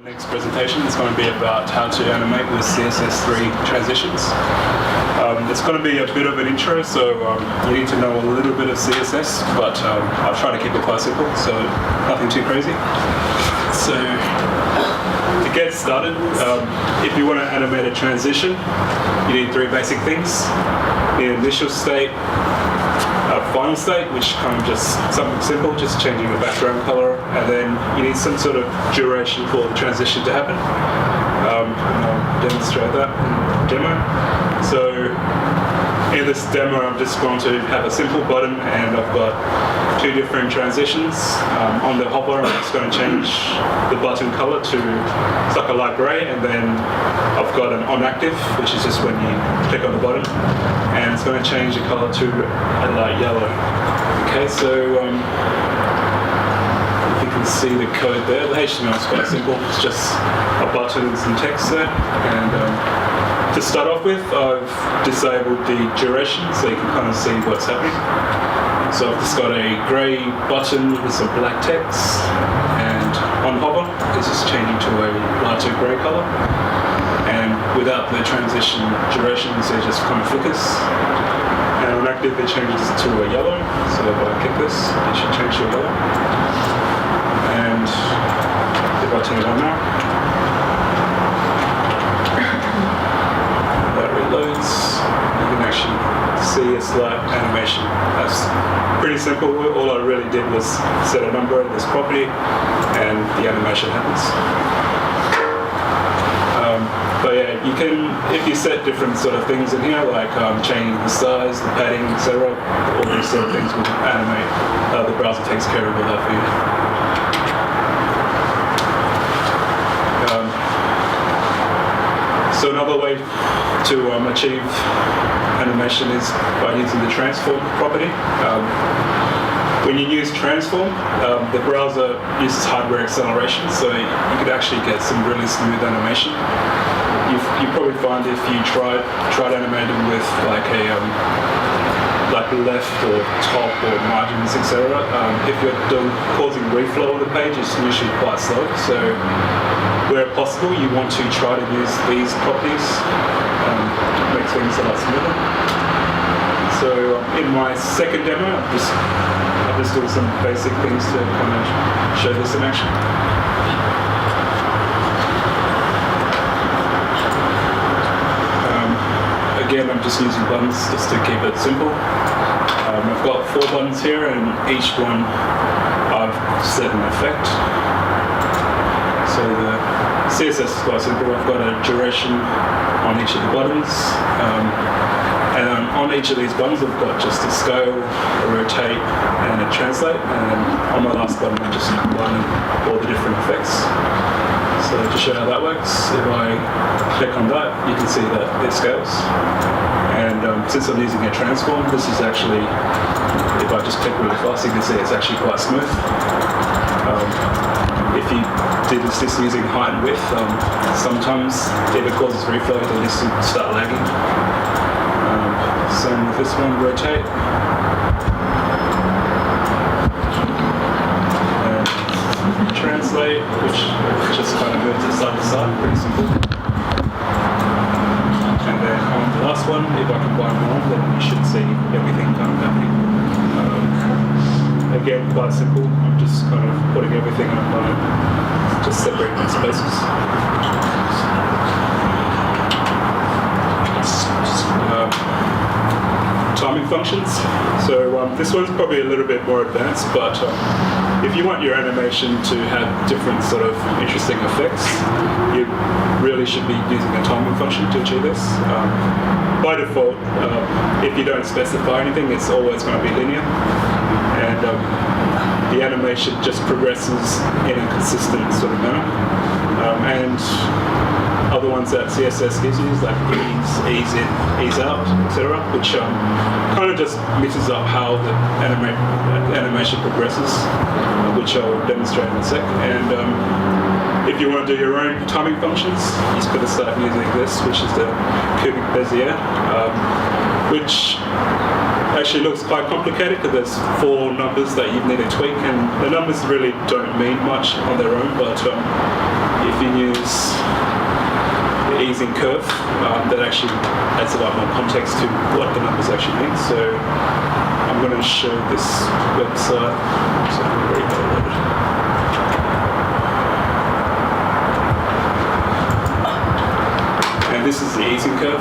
Next presentation is going to be about how to animate with CSS3 transitions. It's going to be a bit of an intro, so you need to know a little bit of CSS, but I'll try to keep it quite simple, so nothing too crazy. So to get started, if you want to animate a transition, you need three basic things: the initial state, final state, which kind of just something simple, just changing the background color, and then you need some sort of duration for the transition to happen. And I'll demonstrate that in the demo. So in this demo, I'm just going to have a simple button, and I've got two different transitions. On the hopper, I'm just going to change the button color to like a light gray, and then I've got an on active, which is just when you click on the button, and it's going to change the color to a light yellow. Okay, so if you can see the code there, the HTML is quite simple. It's just a button and some text there. And to start off with, I've disabled the duration so you can kind of see what's happening. So I've just got a grey button with some black text, and on hover, it's just changing to a lighter grey colour. And without the transition duration, so it just kind of flickers. And on active, it changes to a yellow. So if I click this, it should change to a yellow. And if I turn it on now, that reloads. You can actually see a slight animation. That's pretty simple. All I really did was set a number in this property, and the animation happens. But yeah, you can, if you set different sort of things in here, like changing the size, the padding, etc., all these sort of things will animate. The browser takes care of all that for you. So another way to achieve animation is by using the transform property. When you use transform, the browser uses hardware acceleration, so you could actually get some really smooth animation. You probably find if you tried animating with like a like left or top or margins, etc. If you're causing reflow on the page, it's usually quite slow. So where possible, you want to try to use these properties, make things a lot smoother. So in my second demo, I'm just doing some basic things to kind of show this in action. Again, I'm just using buttons just to keep it simple. I've got 4 buttons here, and each one I've set an effect. So the CSS is quite simple. I've got a duration on each of the buttons. And on each of these buttons, I've got just a scale, a rotate, and a translate. And on my last button, I'm just combining all the different effects. So to show how that works, if I click on that, you can see that it scales. And since I'm using a transform, this is actually, if I just click really fast, you can see it's actually quite smooth. If you did this using height and width, sometimes if it causes reflow, it'll just start lagging. Same with this one, rotate. And translate, which just kind of moves it side to side, pretty simple. And then on the last one, if I combine them all, then you should see everything kind of happening. Again, quite simple. I'm just kind of putting everything on my, just separating the spaces. Timing functions. So this one's probably a little bit more advanced, but if you want your animation to have different sort of interesting effects, you really should be using a timing function to achieve this. By default, if you don't specify anything, it's always going to be linear, and the animation just progresses in a consistent sort of manner. And other ones that CSS gives you is like ease in, ease out, etc., which kind of just mixes up how the animation progresses, which I'll demonstrate in a sec. And if you want to do your own timing functions, you just got to start using this, which is the cubic Bezier, which actually looks quite complicated because there's 4 numbers that you need to tweak, and the numbers really don't mean much on their own, but if you use the easing curve, that actually adds a lot more context to what the numbers actually mean. So I'm going to show this website. So I'm going to reload it. And this is the easing curve.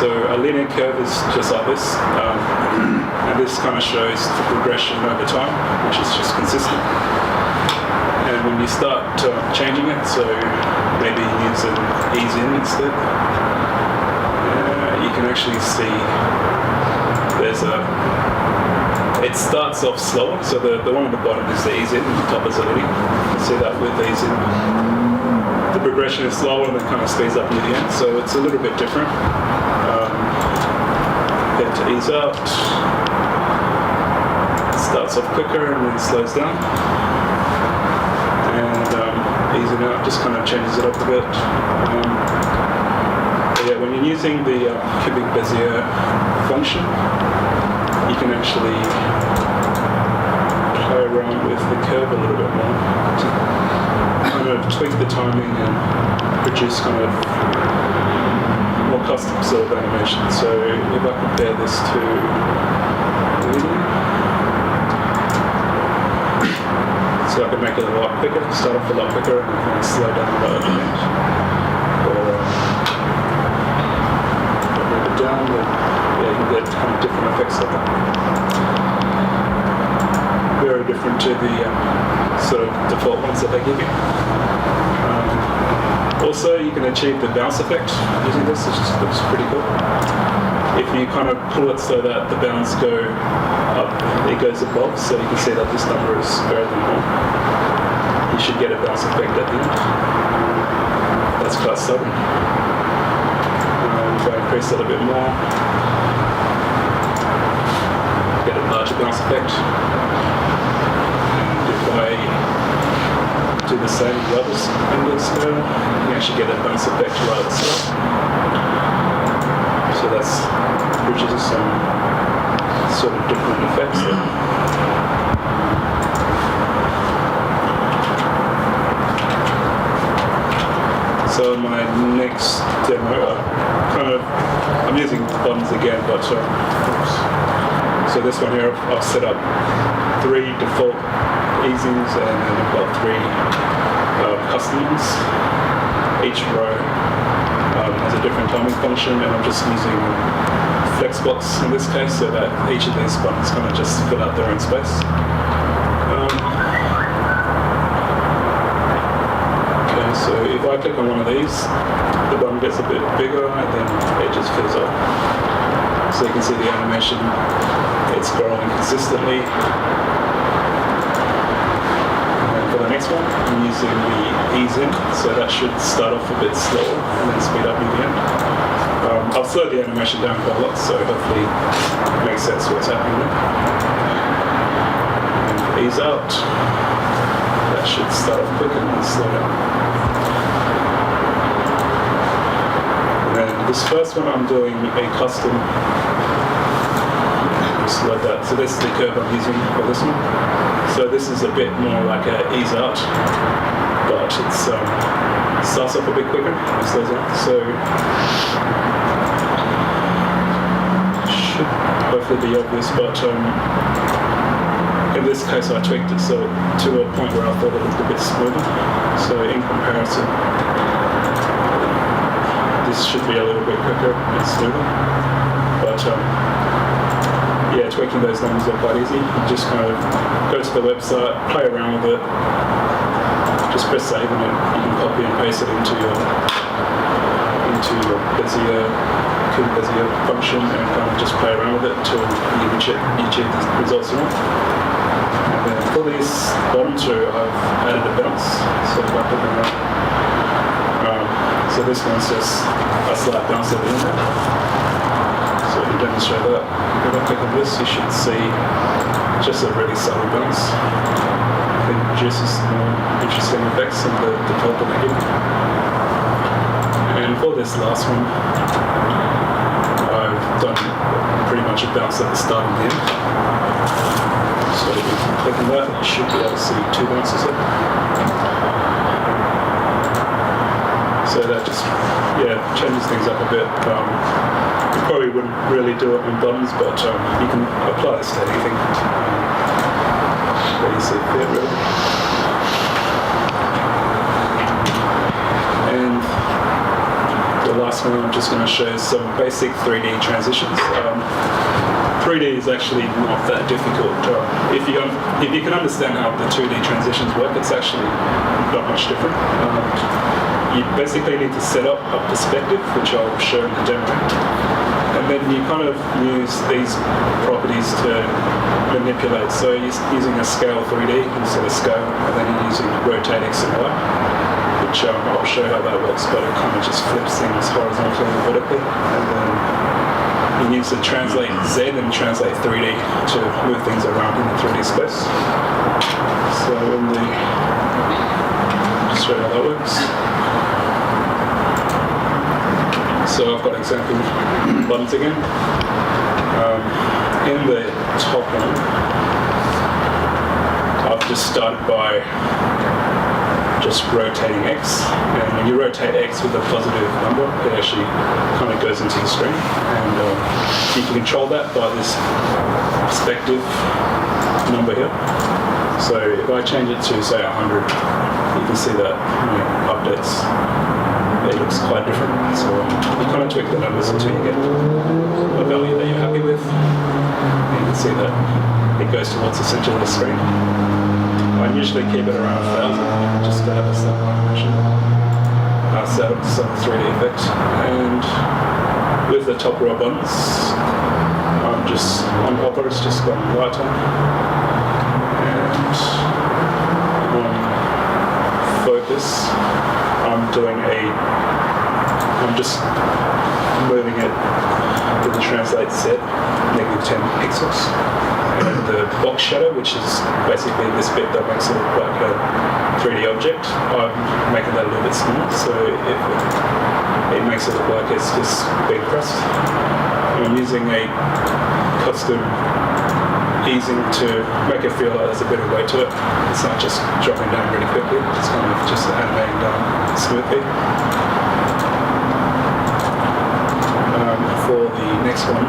So a linear curve is just like this, and this kind of shows the progression over time, which is just consistent. And when you start changing it, so maybe use an ease in instead, you can actually see it starts off slower. So the one at the bottom is the ease in, and the top is a linear. You can see that with ease in, the progression is slower and then kind of speeds up near the end. So it's a little bit different. To ease out, it starts off quicker and then slows down, and easing out just kind of changes it up a bit. But yeah, when you're using the cubic Bezier function, you can actually play around with the curve a little bit more to kind of tweak the timing and produce kind of custom sort of animation. So if I compare this to linear, so I can make it a lot quicker, start off a lot quicker and then slow down a lot at the end. Or move it down, then yeah, you can get kind of different effects like that. Very different to the sort of default ones that they give you. Also, you can achieve the bounce effect using this. It just looks pretty cool. If you kind of pull it so that the bounds go up, it goes above, so you can see that this number is greater than 1. You should get a bounce effect at the end. That's quite subtle. If I increase it a bit more, get a larger bounce effect. And if I do the same with the other end of the scale, you actually get a bounce effect right at the start. So that's produces some sort of different effects there. So my next demo, I'm using buttons again, but so this one here, I've set up 3 default easings and then I've got 3 custom ones. Each row has a different timing function, and I'm just using flexbox in this case so that each of these buttons kind of just fill out their own space. Okay, so if I click on one of these, the button gets a bit bigger and then it just fills up. So you can see the animation, it's growing consistently. For the next one, I'm using the ease in, so that should start off a bit slower and then speed up in the end. I'll slow the animation down quite a lot, so hopefully it makes sense what's happening there. And ease out, that should start off quick and then slow down. And then this first one I'm doing a custom. Just like that. So this is the curve I'm using for this one. So this is a bit more like a ease out, but it starts off a bit quicker and slows down. So should hopefully be obvious, but in this case I tweaked it so to a point where I thought it looked a bit smoother. So in comparison, this should be a little bit quicker and smoother. But yeah, tweaking those numbers are quite easy. You just kind of go to the website, play around with it, just press save, and then you can copy and paste it into your Bezier function and kind of just play around with it until you achieve the results you want. And then for these bottom 2, I've added a bounce. So if I put them up, so this one's just a slight bounce at the end there. So to demonstrate that, if I click on this, you should see just a really subtle bounce. It produces some more interesting effects than the default that they give. And for this last one, I've done pretty much a bounce at the start and the end. So if you click on that, you should be able to see 2 bounces there. So that just, changes things up a bit. You probably wouldn't really do it on buttons, but you can apply this to anything that you see fit, really. And the last one, I'm just going to show some basic 3D transitions. 3D is actually not that difficult. If you can understand how the 2D transitions work, it's actually not much different. You basically need to set up a perspective, which I'll show in the demo. And then you kind of use these properties to manipulate. So you're using a scale 3D instead of scale, and then you're using rotate X and Y, which I'll show how that works, but it kind of just flips things horizontally and vertically. And then you use the translate Z and translate 3D to move things around in the 3D space. So just show how that works. So I've got example buttons again. In the top one, I've just started by just rotating X, and when you rotate X with a positive number, it actually kind of goes into the screen, and you can control that by this perspective number here. So if I change it to say 100, you can see that updates. It looks quite different, so you kind of tweak the numbers until you get a value that you're happy with. And you can see that it goes towards the center of the screen. I usually keep it around 1,000 just to have a slight animation. Set up some 3D effect, and with the top row buttons, I'm just on hover, it's just got light on, and on focus, I'm just moving it with the translate set, -10 pixels. And the box shadow, which is basically this bit that makes it look like a 3D object, I'm making that a little bit smaller, so it makes it look like it's just being pressed. And I'm using a custom easing to make it feel like there's a bit of weight to it. It's not just dropping down really quickly, it's kind of just animating down smoothly. For the next one,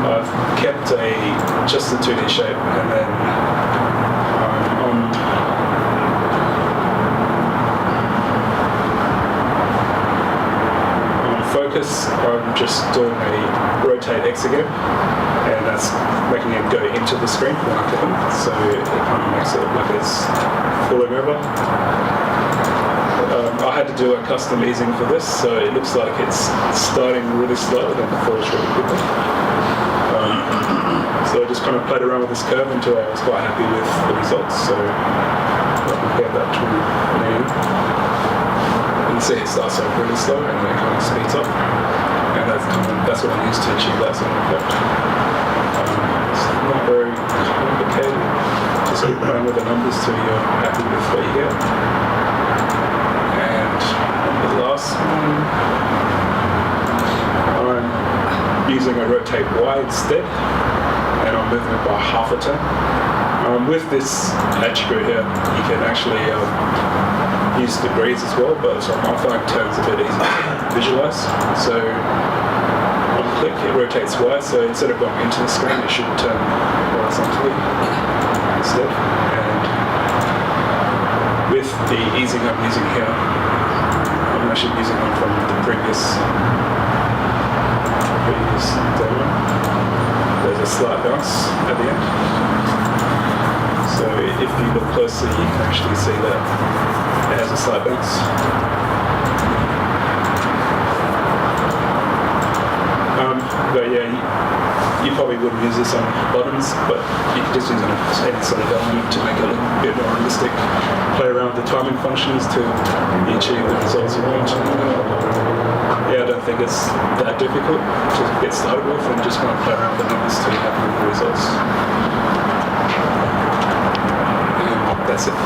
I've kept just the 2D shape, and then on focus, I'm just doing a rotate X again, and that's making it go into the screen when I click on it, so it kind of makes it look like it's falling over. I had to do a custom easing for this, so it looks like it's starting really slow and then falls really quickly. So I just kind of played around with this curve until I was quite happy with the results, so I compared that to me. You can see it starts off really slow and then it kind of speeds up, and that's what I used to achieve that sort of effect. It's not very complicated, just keep playing with the numbers till you're happy with what you get. The last one, I'm using a rotate Y instead, and I'm moving it by half a turn. With this attribute here, you can actually use degrees as well, but I find turns a bit easier to visualize. So on click, it rotates Y, so instead of going into the screen, it should turn horizontally instead. And with the easing I'm using here, I'm actually using one from the previous demo. There's a slight bounce at the end. So if you look closely, you can actually see that it has a slight bounce. But yeah, you probably wouldn't use this on buttons, but you can just use it on any sort of element to make it look a bit more realistic. Play around with the timing functions to achieve the results you want. Yeah, I don't think it's that difficult to get started with, and just kind of play around with the numbers till you're happy with the results. And that's it.